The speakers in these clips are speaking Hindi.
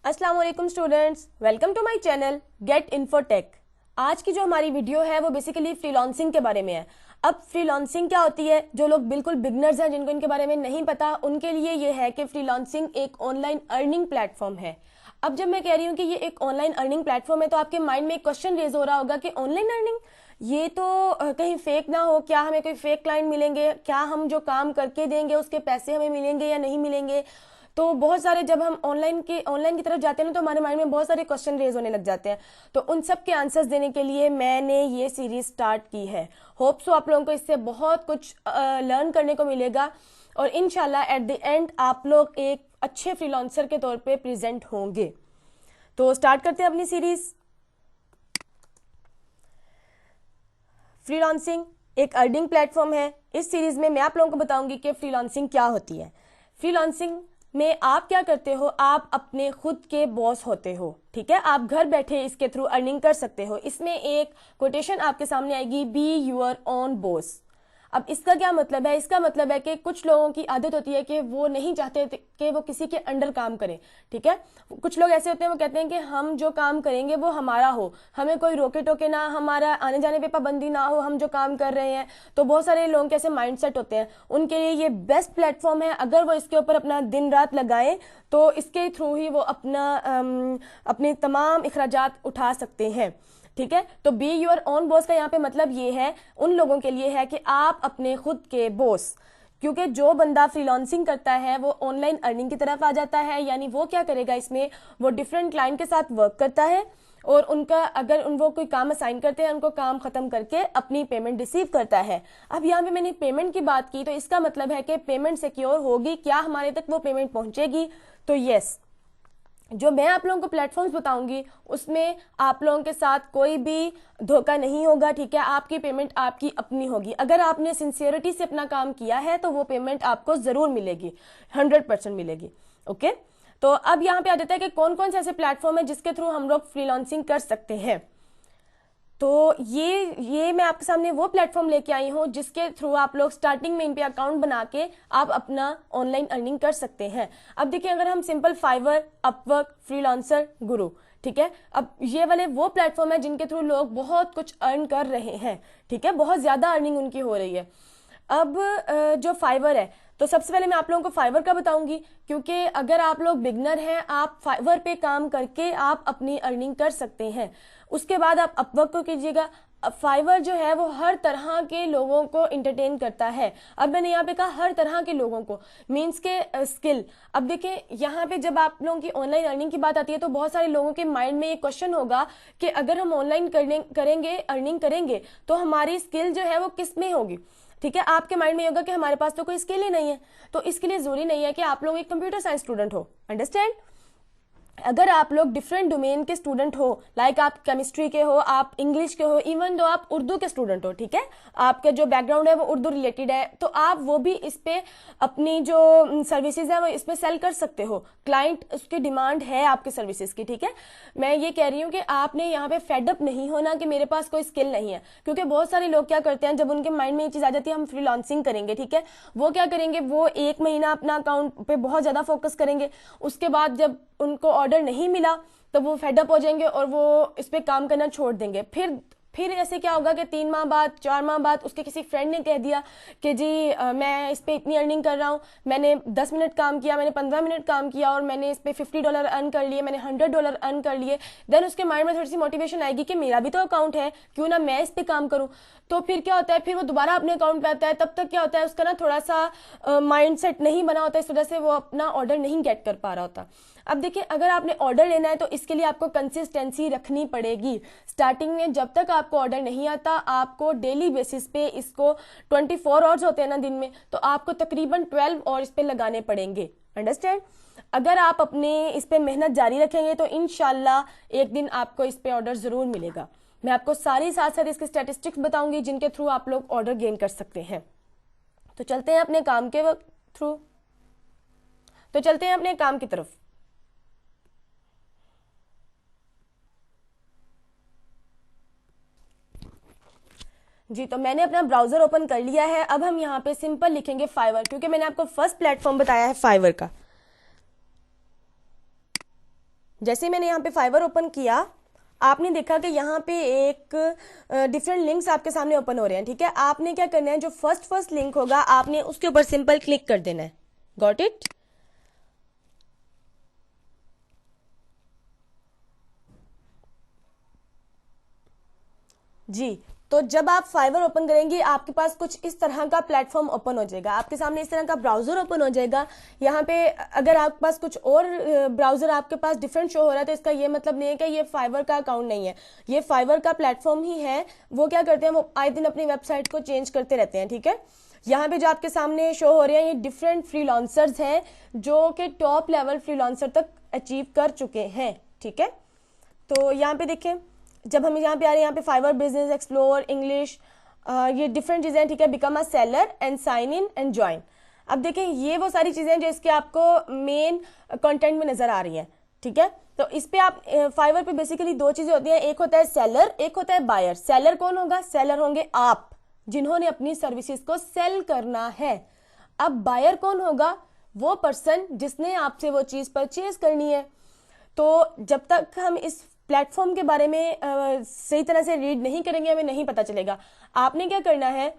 अस्सलाम वालेकुम students, welcome to my channel get infotech. आज की जो हमारी वीडियो है वो बेसिकली फ्रीलांसिंग के बारे में है। अब फ्रीलांसिंग क्या होती है, जो लोग बिल्कुल बिगनर्स हैं, जिनको इनके बारे में नहीं पता, उनके लिए ये है कि फ्रीलांसिंग एक ऑनलाइन अर्निंग प्लेटफॉर्म है। अब जब मैं कह रही हूँ कि ये एक ऑनलाइन अर्निंग प्लेटफॉर्म है तो आपके माइंड में एक क्वेश्चन रेज हो रहा होगा कि ऑनलाइन अर्निंग ये तो कहीं फेक ना हो, क्या हमें कोई फेक क्लाइंट मिलेंगे, क्या हम जो काम करके देंगे उसके पैसे हमें मिलेंगे या नहीं मिलेंगे। तो बहुत सारे जब हम ऑनलाइन की तरफ जाते हैं ना तो हमारे माइंड में बहुत सारे क्वेश्चन रेज होने लग जाते हैं। तो उन सब के आंसर्स देने के लिए मैंने ये सीरीज स्टार्ट की है। होप सो आप लोगों को इससे बहुत कुछ लर्न करने को मिलेगा और इंशाल्लाह एट द एंड आप लोग एक अच्छे फ्रीलांसर के तौर पे प्रेजेंट होंगे। तो स्टार्ट करते हैं अपनी सीरीज। फ्रीलांसिंग एक अर्निंग प्लेटफॉर्म है। इस सीरीज में मैं आप लोगों को बताऊंगी कि फ्रीलांसिंग क्या होती है। फ्रीलांसिंग में आप क्या करते हो, आप अपने खुद के बॉस होते हो। ठीक है, आप घर बैठे इसके थ्रू अर्निंग कर सकते हो। इसमें एक कोटेशन आपके सामने आएगी, बी यूअर ओन बॉस। अब इसका क्या मतलब है? इसका मतलब है कि कुछ लोगों की आदत होती है कि वो नहीं चाहते कि वो किसी के अंडर काम करें। ठीक है, कुछ लोग ऐसे होते हैं, वो कहते हैं कि हम जो काम करेंगे वो हमारा हो, हमें कोई रोके टोके ना, हमारा आने जाने पे पाबंदी ना हो, हम जो काम कर रहे हैं। तो बहुत सारे लोगों के ऐसे माइंडसेट होते हैं, उनके लिए ये बेस्ट प्लेटफॉर्म है। अगर वो इसके ऊपर अपना दिन रात लगाएं तो इसके थ्रू ही वो अपने तमाम अखराजात उठा सकते हैं। ठीक है, तो बी यूर ओन बॉस का यहाँ पे मतलब ये है, उन लोगों के लिए है कि आप अपने खुद के बॉस। क्योंकि जो बंदा फ्रीलांसिंग करता है वो ऑनलाइन अर्निंग की तरफ आ जाता है। यानी वो क्या करेगा, इसमें वो डिफरेंट क्लाइंट के साथ वर्क करता है और उनका अगर वो कोई काम असाइन करते हैं, उनको काम खत्म करके अपनी पेमेंट रिसीव करता है। अब यहाँ पे मैंने पेमेंट की बात की तो इसका मतलब है कि पेमेंट सिक्योर होगी, क्या हमारे तक वो पेमेंट पहुंचेगी? तो यस, जो मैं आप लोगों को प्लेटफॉर्म्स बताऊंगी उसमें आप लोगों के साथ कोई भी धोखा नहीं होगा। ठीक है, आपकी पेमेंट आपकी अपनी होगी। अगर आपने सिंसियरिटी से अपना काम किया है तो वो पेमेंट आपको जरूर मिलेगी, 100% मिलेगी। ओके, तो अब यहाँ पे आ जाता है कि कौन कौन से ऐसे प्लेटफॉर्म है जिसके थ्रू हम लोग फ्रीलांसिंग कर सकते हैं। तो ये मैं आपके सामने वो प्लेटफॉर्म लेके आई हूँ जिसके थ्रू आप लोग स्टार्टिंग में इन पे अकाउंट बना के आप अपना ऑनलाइन अर्निंग कर सकते हैं। अब देखिए, अगर हम सिंपल फाइवर, अपवर्क, फ्रीलांसर, गुरु, ठीक है, अब ये वाले वो प्लेटफॉर्म है जिनके थ्रू लोग बहुत कुछ अर्न कर रहे हैं। ठीक है, बहुत ज्यादा अर्निंग उनकी हो रही है। अब जो फाइवर है, तो सबसे पहले मैं आप लोगों को फाइवर का बताऊंगी, क्योंकि अगर आप लोग बिगनर हैं, आप फाइवर पे काम करके आप अपनी अर्निंग कर सकते हैं। उसके बाद आप अपवर्क को कीजिएगा। फाइवर जो है वो हर तरह के लोगों को इंटरटेन करता है। अब मैंने यहाँ पे कहा हर तरह के लोगों को, मीन्स के स्किल। अब देखिए, यहाँ पे जब आप लोगों की ऑनलाइन अर्निंग की बात आती है तो बहुत सारे लोगों के माइंड में ये क्वेश्चन होगा कि अगर हम ऑनलाइन करेंगे, अर्निंग करेंगे, तो हमारी स्किल जो है वो किस में होगी। ठीक है, आपके माइंड में होगा कि हमारे पास तो कोई स्किल ही नहीं है। तो इसके लिए जरूरी नहीं है कि आप लोग एक कंप्यूटर साइंस स्टूडेंट हो। अंडरस्टैंड? अगर आप लोग डिफरेंट डोमेन के स्टूडेंट हो, लाइक आप केमिस्ट्री के हो, आप इंग्लिश के हो, इवन दो आप उर्दू के स्टूडेंट हो, ठीक है, आपका जो बैकग्राउंड है वो उर्दू रिलेटेड है, तो आप वो भी इस पे अपनी जो सर्विसेज है वो इस पे सेल कर सकते हो। क्लाइंट उसकी डिमांड है आपके सर्विसेज की। ठीक है, मैं ये कह रही हूँ कि आपने यहाँ पे फेडअप नहीं होना कि मेरे पास कोई स्किल नहीं है, क्योंकि बहुत सारे लोग क्या करते हैं, जब उनके माइंड में ये चीज आ जाती है हम फ्रीलांसिंग करेंगे, ठीक है, वो क्या करेंगे, वो एक महीना अपना अकाउंट पे बहुत ज्यादा फोकस करेंगे। उसके बाद जब उनको ऑर्डर नहीं मिला तो वो फेडअप हो जाएंगे और वो इस पे काम करना छोड़ देंगे। फिर ऐसे क्या होगा कि 3 माह बाद, 4 माह बाद उसके किसी फ्रेंड ने कह दिया कि जी मैं इस पे इतनी अर्निंग कर रहा हूँ, मैंने 10 मिनट काम किया, मैंने 15 मिनट काम किया और मैंने इस पे $50 अर्न कर लिए, मैंने $100 अर्न कर लिए। देन उसके माइंड में थोड़ी सी मोटिवेशन आएगी कि मेरा भी तो अकाउंट है, क्यों ना मैं इस पे काम करूं। तो फिर क्या होता है, फिर वो दोबारा अपने अकाउंट पे आता है। तब तक क्या होता है, उसका ना थोड़ा सा माइंड सेट नहीं बना होता, इस वजह से वो अपना ऑर्डर नहीं गेट कर पा रहा होता। अब देखिए, अगर आपने ऑर्डर लेना है तो इसके लिए आपको कंसिस्टेंसी रखनी पड़ेगी। स्टार्टिंग में जब तक आपको ऑर्डर नहीं आता, आपको डेली बेसिस पे इसको 24 आवर्स होते हैं ना दिन में, तो आपको तकरीबन 12 आवर्स इस पे लगाने पड़ेंगे। अंडरस्टैंड? अगर आप अपने इस पे मेहनत जारी रखेंगे तो इंशाल्लाह एक दिन आपको इस पे ऑर्डर जरूर मिलेगा। मैं आपको सारी साथ साथ इसके स्टैटिस्टिक्स बताऊंगी जिनके थ्रू आप लोग ऑर्डर गेन कर सकते हैं। तो चलते हैं अपने काम के थ्रू, तो चलते हैं अपने काम की तरफ। जी, तो मैंने अपना ब्राउजर ओपन कर लिया है। अब हम यहाँ पे सिंपल लिखेंगे फाइवर, क्योंकि मैंने आपको फर्स्ट प्लेटफॉर्म बताया है फाइवर का। जैसे मैंने यहाँ पे फाइवर ओपन किया, आपने देखा कि यहाँ पे एक डिफरेंट लिंक्स आपके सामने ओपन हो रहे हैं, ठीक है। आपने क्या करना है, जो फर्स्ट लिंक होगा आपने उसके ऊपर सिंपल क्लिक कर देना है। Got it? जी, तो जब आप फाइवर ओपन करेंगे आपके पास कुछ इस तरह का प्लेटफॉर्म ओपन हो जाएगा, आपके सामने इस तरह का ब्राउजर ओपन हो जाएगा। यहाँ पे अगर आपके पास कुछ और ब्राउजर आपके पास डिफरेंट शो हो रहा है तो इसका ये मतलब नहीं है कि ये फाइवर का अकाउंट नहीं है, ये फाइवर का प्लेटफॉर्म ही है। वो क्या करते हैं, वो आए दिन अपनी वेबसाइट को चेंज करते रहते हैं, ठीक है। यहाँ पे जो आपके सामने शो हो रहे हैं ये डिफरेंट फ्रीलांसर्स हैं जो कि टॉप लेवल फ्रीलांसर तक अचीव कर चुके हैं, ठीक है। तो यहाँ पे देखें, जब हम यहाँ पे आ रहे हैं, यहाँ पे फाइवर बिजनेस एक्सप्लोर इंग्लिश, ये डिफरेंट चीज़ें, ठीक है। Become a seller and sign in and join. अब देखें ये वो सारी चीज़ें जो इसके आपको मेन कंटेंट में नज़र आ रही हैं, ठीक है। तो इस पे आप फाइवर पे बेसिकली दो चीज़ें होती हैं, एक होता है सेलर, एक होता है बायर। सेलर कौन होगा? सेलर होंगे आप, जिन्होंने अपनी सर्विसेज को सेल करना है। अब बायर कौन होगा? वो पर्सन जिसने आपसे वो चीज़ परचेज करनी है। तो जब तक हम इस प्लेटफॉर्म के बारे में सही तरह से रीड नहीं करेंगे हमें नहीं पता चलेगा। आपने क्या करना है,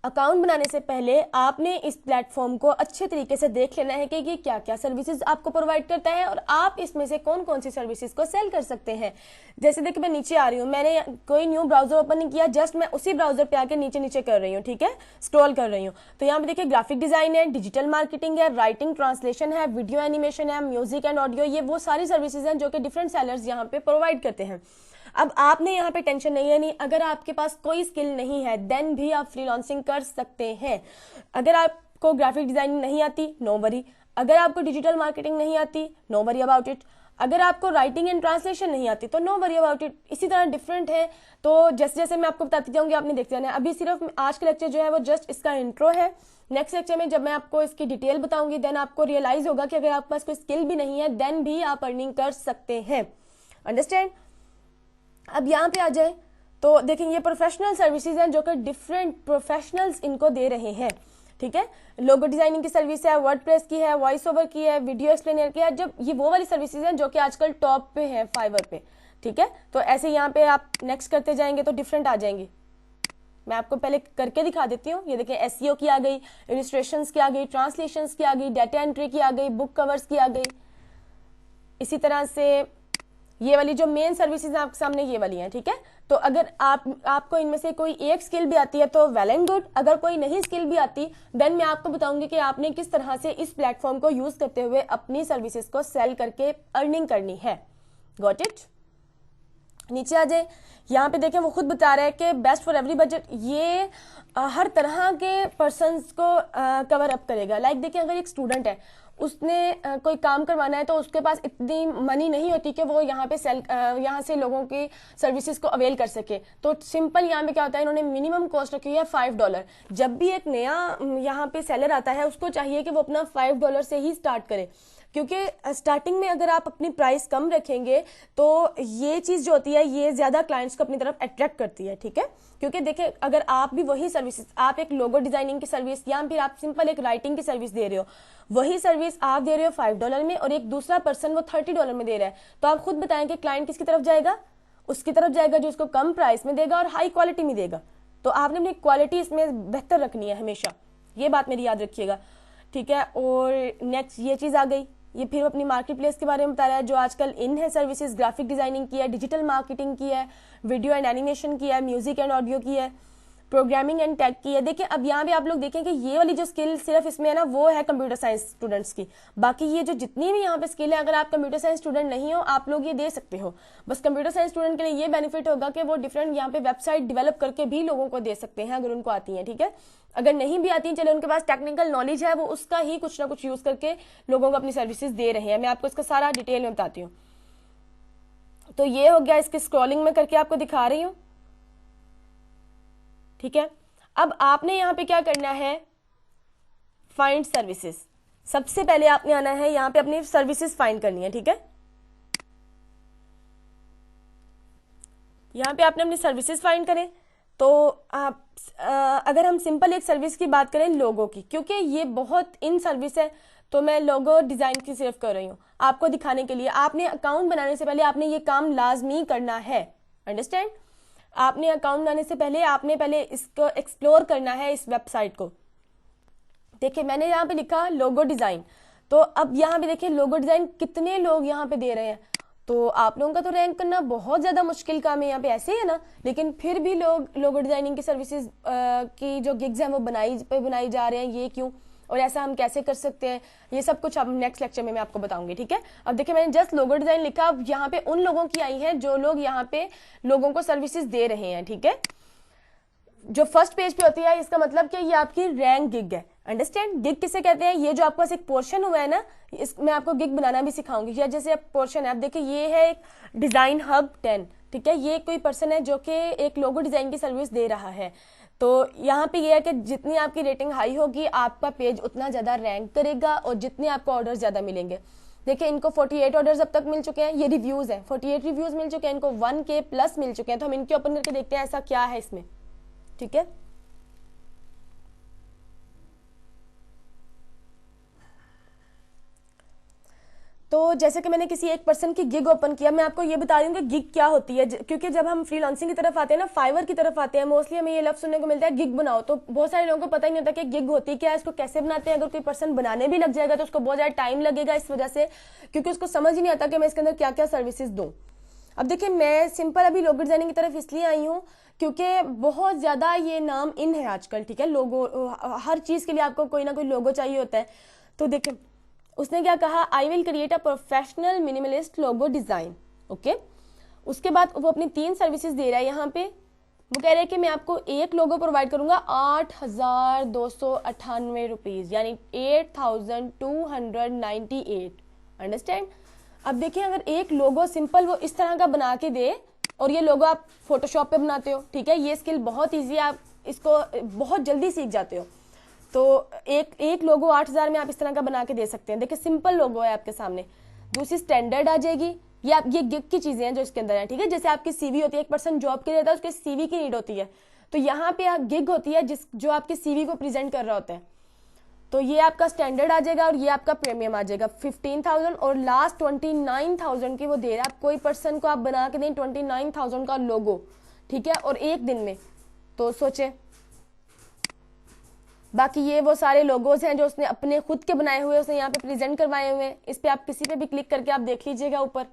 अकाउंट बनाने से पहले आपने इस प्लेटफॉर्म को अच्छे तरीके से देख लेना है कि ये क्या क्या सर्विसेज आपको प्रोवाइड करता है और आप इसमें से कौन कौन सी सर्विसेज को सेल कर सकते हैं। जैसे देखिए मैं नीचे आ रही हूँ, मैंने कोई न्यू ब्राउजर ओपन नहीं किया, जस्ट मैं उसी ब्राउजर पे आके नीचे नीचे कर रही हूँ, ठीक है, स्क्रॉल कर रही हूँ। तो यहाँ पे देखिए ग्राफिक डिजाइन है, डिजिटल मार्केटिंग है, राइटिंग ट्रांसलेशन है, वीडियो एनिमेशन है, म्यूजिक एंड ऑडियो, ये वो सारी सर्विसेज हैं जो कि डिफरेंट सेलर्स यहाँ पे प्रोवाइड करते हैं। अब आपने यहाँ पे टेंशन नहीं है, नहीं अगर आपके पास कोई स्किल नहीं है देन भी आप फ्रीलांसिंग कर सकते हैं। अगर आपको ग्राफिक डिजाइनिंग नहीं आती, नो वरी। अगर आपको डिजिटल मार्केटिंग नहीं आती, नो वरी अबाउट इट। अगर आपको राइटिंग एंड ट्रांसलेशन नहीं आती तो नो वरी अबाउट इट। इसी तरह डिफरेंट है, तो जैसे जैसे मैं आपको बताती जाऊंगी आपने देखते जाना है। अभी सिर्फ आज का लेक्चर जो है वो जस्ट इसका इंट्रो है। नेक्स्ट लेक्चर में जब मैं आपको इसकी डिटेल बताऊंगी देन आपको रियलाइज होगा कि अगर आपके पास कोई स्किल भी नहीं है देन भी आप अर्निंग कर सकते हैं। अंडरस्टैंड? अब यहाँ पे आ जाए तो देखें ये प्रोफेशनल सर्विसेज हैं जो कि डिफरेंट प्रोफेशनल्स इनको दे रहे हैं, ठीक है। लोगो डिजाइनिंग की सर्विस है, वर्डप्रेस की है, वॉइस ओवर की है, वीडियो एक्सप्लेनर की है। जब ये वो वाली सर्विसेज हैं जो कि आजकल टॉप पे है फाइवर पे, ठीक है। तो ऐसे यहाँ पे आप नेक्स्ट करते जाएंगे तो डिफरेंट आ जाएंगे। मैं आपको पहले करके दिखा देती हूँ। ये देखें एसईओ की आ गई, इलस्ट्रेशंस की आ गई, ट्रांसलेशंस की आ गई, डाटा एंट्री की आ गई, बुक कवर्स की आ गई। इसी तरह से ये वाली जो मेन सर्विसेज आपके सामने ये वाली हैं, ठीक है। तो अगर आपको इनमें से कोई एक स्किल भी आती है तो वेल एंड गुड। अगर कोई नहीं स्किल भी आती देन मैं आपको बताऊंगी कि आपने किस तरह से इस प्लेटफॉर्म को यूज करते हुए अपनी सर्विसेज को सेल करके अर्निंग करनी है। Got it? नीचे आ जाए, यहाँ पे देखें वो खुद बता रहा है कि बेस्ट फॉर एवरी बजट। ये हर तरह के पर्सन्स को कवर अप करेगा। लाइक देखें अगर एक स्टूडेंट है, उसने कोई काम करवाना है तो उसके पास इतनी मनी नहीं होती कि वो यहाँ पे यहाँ से लोगों की सर्विसेज को अवेल कर सके। तो सिंपल यहाँ पे क्या होता है, इन्होंने मिनिमम कॉस्ट रखी है $5। जब भी एक नया यहाँ पे सेलर आता है उसको चाहिए कि वो अपना $5 से ही स्टार्ट करे, क्योंकि स्टार्टिंग में अगर आप अपनी प्राइस कम रखेंगे तो ये चीज़ जो होती है ये ज़्यादा क्लाइंट्स को अपनी तरफ अट्रैक्ट करती है, ठीक है। क्योंकि देखिए अगर आप भी वही सर्विसेज, आप एक लोगो डिजाइनिंग की सर्विस या फिर आप सिंपल एक राइटिंग की सर्विस दे रहे हो, वही सर्विस आप दे रहे हो $5 में और एक दूसरा पर्सन वो $30 में दे रहा है, तो आप खुद बताएं कि क्लाइंट किसकी तरफ जाएगा? उसकी तरफ जाएगा जो उसको कम प्राइस में देगा और हाई क्वालिटी में देगा। तो आपने अपनी क्वालिटी इसमें बेहतर रखनी है हमेशा, ये बात मेरी याद रखिएगा, ठीक है। और नेक्स्ट ये चीज़ आ गई, ये फिर अपनी मार्केट प्लेस के बारे में बता रहा है जो आजकल इन है सर्विसेज। ग्राफिक डिजाइनिंग की है, डिजिटल मार्केटिंग की है, वीडियो एंड एनिमेशन की है, म्यूजिक एंड ऑडियो की है, प्रोग्रामिंग एंड टेक की है। देखिए अब यहाँ पे आप लोग देखें कि ये वाली जो स्किल सिर्फ इसमें है ना वो है कंप्यूटर साइंस स्टूडेंट्स की। बाकी ये जो जितनी भी यहाँ पे स्किल है अगर आप कंप्यूटर साइंस स्टूडेंट नहीं हो आप लोग ये दे सकते हो। बस कंप्यूटर साइंस स्टूडेंट के लिए ये बेनिफिट होगा कि वो डिफरेंट यहाँ पे वेबसाइट डेवलप करके भी लोगों को दे सकते हैं अगर उनको आती है, ठीक है। अगर नहीं भी आती है चले उनके पास टेक्निकल नॉलेज है, वो उसका ही कुछ ना कुछ यूज करके लोगों को अपनी सर्विसेज दे रहे हैं। मैं आपको इसका सारा डिटेल में बताती हूँ। तो ये हो गया, इसकी स्क्रॉलिंग में करके आपको दिखा रही हूँ, ठीक है। अब आपने यहाँ पे क्या करना है, फाइंड सर्विसेज। सबसे पहले आपने आना है यहाँ पे अपनी सर्विसेज फाइंड करनी है, ठीक है। यहाँ पे आपने अपनी सर्विसेज फाइंड करें तो आप अगर हम सिंपल एक सर्विस की बात करें लोगों की, क्योंकि ये बहुत इन सर्विस है तो मैं लोगो डिजाइन की सिर्फ कर रही हूँ आपको दिखाने के लिए। आपने अकाउंट बनाने से पहले आपने ये काम लाजमी करना है, अंडरस्टैंड। आपने अकाउंट बनाने से पहले आपने पहले इसको एक्सप्लोर करना है, इस वेबसाइट को। देखिए मैंने यहाँ पे लिखा लोगो डिजाइन, तो अब यहाँ पे देखिए लोगो डिजाइन कितने लोग यहाँ पे दे रहे हैं। तो आप लोगों का तो रैंक करना बहुत ज्यादा मुश्किल काम है, यहाँ पे ऐसे ही है ना, लेकिन फिर भी लोग लोगो डिजाइनिंग की सर्विसेज की जो गिग्स हैं वो बनाई जा रहे हैं। ये क्यों और ऐसा हम कैसे कर सकते हैं, ये सब कुछ अब नेक्स्ट लेक्चर में मैं आपको बताऊंगी, ठीक है। अब देखिए मैंने जस्ट लोगो डिजाइन लिखा, अब यहाँ पे उन लोगों की आई है जो लोग यहाँ पे लोगों को सर्विसेज दे रहे हैं, ठीक है। जो फर्स्ट पेज पे होती है इसका मतलब कि ये आपकी रैंक गिग है, अंडरस्टैंड। गिग किसे कहते हैं, ये जो आपके पास एक पोर्शन हुआ है ना, मैं आपको गिग बनाना भी सिखाऊंगी। या जैसे आप पोर्शन है, आप देखिए ये है एक डिजाइन हब 10, ठीक है। ये कोई पर्सन है जो कि एक लोगो डिजाइन की सर्विस दे रहा है। तो यहाँ पे ये है कि जितनी आपकी रेटिंग हाई होगी आपका पेज उतना ज्यादा रैंक करेगा और जितने आपको ऑर्डर ज्यादा मिलेंगे। देखिए इनको 48 ऑर्डर्स अब तक मिल चुके हैं, ये रिव्यूज हैं, 48 रिव्यूज मिल चुके हैं इनको, 1K प्लस मिल चुके हैं। तो हम इनके ओपन करके देखते हैं ऐसा क्या है इसमें, ठीक है। तो जैसे कि मैंने किसी एक पर्सन की गिग ओपन किया, मैं आपको ये बता रही हूँ कि गिग क्या होती है, क्योंकि जब हम फ्रीलांसिंग की तरफ आते हैं ना, फाइवर की तरफ आते हैं, मोस्टली हमें ये लफ्ज सुनने को मिलता है गिग बनाओ। तो बहुत सारे लोगों को पता ही नहीं होता कि गिग होती क्या है, इसको कैसे बनाते हैं। अगर कोई पर्सन बनाने भी लग जाएगा तो उसको बहुत ज्यादा टाइम लगेगा, इस वजह से क्योंकि उसको समझ ही नहीं आता कि मैं इसके अंदर क्या क्या सर्विसेज दूं। अब देखिए मैं सिंपल अभी लोगो डिजाइनिंग की तरफ इसलिए आई हूँ क्योंकि बहुत ज्यादा ये नाम इन है आजकल, ठीक है। लोगो, हर चीज के लिए आपको कोई ना कोई लोगो चाहिए होता है। तो देखिए उसने क्या कहा, I will create a professional minimalist logo design, okay. उसके बाद वो अपनी 3 सर्विसेज दे रहा है यहाँ पे। वो कह रहे हैं कि मैं आपको एक लोगो प्रोवाइड करूंगा 8,298 रुपीज, यानी 8,298, अंडरस्टैंड। अब देखिए अगर एक लोगो सिंपल वो इस तरह का बना के दे, और ये लोगो आप फोटोशॉप पे बनाते हो, ठीक है, ये स्किल बहुत ईजी है, आप इसको बहुत जल्दी सीख जाते हो। तो एक लोगो 8,000 में आप इस तरह का बना के दे सकते हैं। देखिए सिंपल लोगो है आपके सामने। दूसरी स्टैंडर्ड आ जाएगी, ये गिग की चीजें हैं जो इसके अंदर है, ठीक है। जैसे आपकी सीवी होती है, एक पर्सन जॉब के लिए रहता है, उसके सीवी की नीड होती है, तो यहाँ पे गिग होती है जो आपके सीवी को प्रेजेंट कर रहा होता है। तो ये आपका स्टैंडर्ड आ जाएगा और ये आपका प्रीमियम आ जाएगा 15,000, और लास्ट 29,000 की वो दे रहा है। आप कोई पर्सन को आप बना के दें 29,000 का लोगो, ठीक है, और एक दिन में, तो सोचे। बाकी ये वो सारे लोगोज हैं जो उसने अपने खुद के बनाए हुए उसने यहाँ पे प्रेजेंट करवाए हुए हैं। इस पे आप किसी पे भी क्लिक करके आप देख लीजिएगा ऊपर,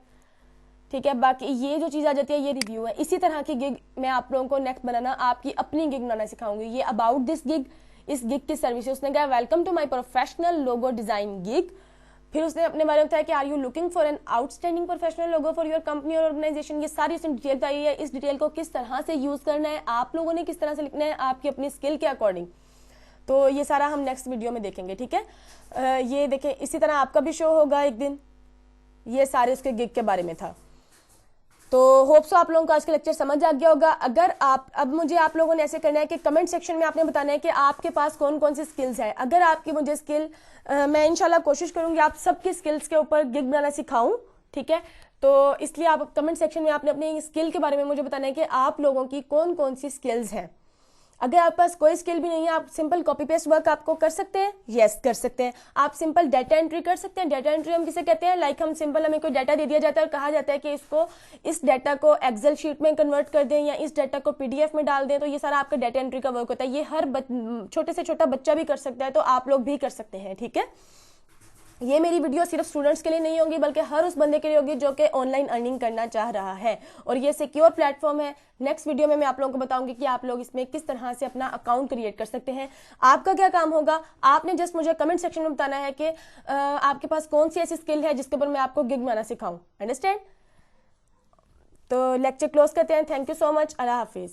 ठीक है। बाकी ये जो चीज आ जाती है ये रिव्यू है। इसी तरह की गिग मैं आप लोगों को नेक्स्ट बनाना, आपकी अपनी गिग बनाना सिखाऊंगी। ये अबाउट दिस गिग, इस गिग की सर्विस। उसने कहा welcome to my professional logo design gig. फिर उसने अपने बारे में बताया कि are you looking for an outstanding professional logo for your company और ऑर्गेनाइजेशन। ये सारी उसने डिटेल बताई है। इस डिटेल को किस तरह से यूज करना है, आप लोगों ने किस तरह से लिखना है आपकी अपनी स्किल के अकॉर्डिंग। तो ये सारा हम नेक्स्ट वीडियो में देखेंगे, ठीक है। ये देखें, इसी तरह आपका भी शो होगा एक दिन। ये सारे उसके गिग के बारे में था। तो होप सो आप लोगों को आज का लेक्चर समझ आ गया होगा। अगर अब मुझे आप लोगों ने ऐसे करना है कि कमेंट सेक्शन में आपने बताना है कि आपके पास कौन कौन सी स्किल्स है। अगर आपकी मुझे स्किल, मैं इंशाल्लाह कोशिश करूंगी आप सबकी स्किल्स के ऊपर गिग बनाना सिखाऊं, ठीक है। तो इसलिए आप कमेंट सेक्शन में आपने अपनी स्किल के बारे में मुझे बताना है कि आप लोगों की कौन कौन सी स्किल्स हैं। अगर आपके पास कोई स्किल भी नहीं है, आप सिंपल कॉपी पेस्ट वर्क आपको कर सकते हैं, यस कर सकते हैं। आप सिंपल डाटा एंट्री कर सकते हैं। डाटा एंट्री हम किसे कहते हैं, लाइक हम सिंपल, हमें कोई डाटा दे दिया जाता है और कहा जाता है कि इसको, इस डाटा को एक्सेल शीट में कन्वर्ट कर दें या इस डाटा को पीडीएफ में डाल दें। तो ये सारा आपका डाटा एंट्री का वर्क होता है। ये हर छोटे से छोटा बच्चा भी कर सकता है, तो आप लोग भी कर सकते हैं, ठीक है। ये मेरी वीडियो सिर्फ स्टूडेंट्स के लिए नहीं होगी बल्कि हर उस बंदे के लिए होगी जो कि ऑनलाइन अर्निंग करना चाह रहा है, और ये सिक्योर प्लेटफॉर्म है। नेक्स्ट वीडियो में मैं आप लोगों को बताऊंगी कि आप लोग इसमें किस तरह से अपना अकाउंट क्रिएट कर सकते हैं। आपका क्या काम होगा, आपने जस्ट मुझे कमेंट सेक्शन में बताना है कि आपके पास कौन सी ऐसी स्किल है जिसके ऊपर मैं आपको गिग बनाना सिखाऊं, अंडरस्टैंड। तो लेक्चर क्लोज करते हैं। Thank you so much, Allah Hafiz.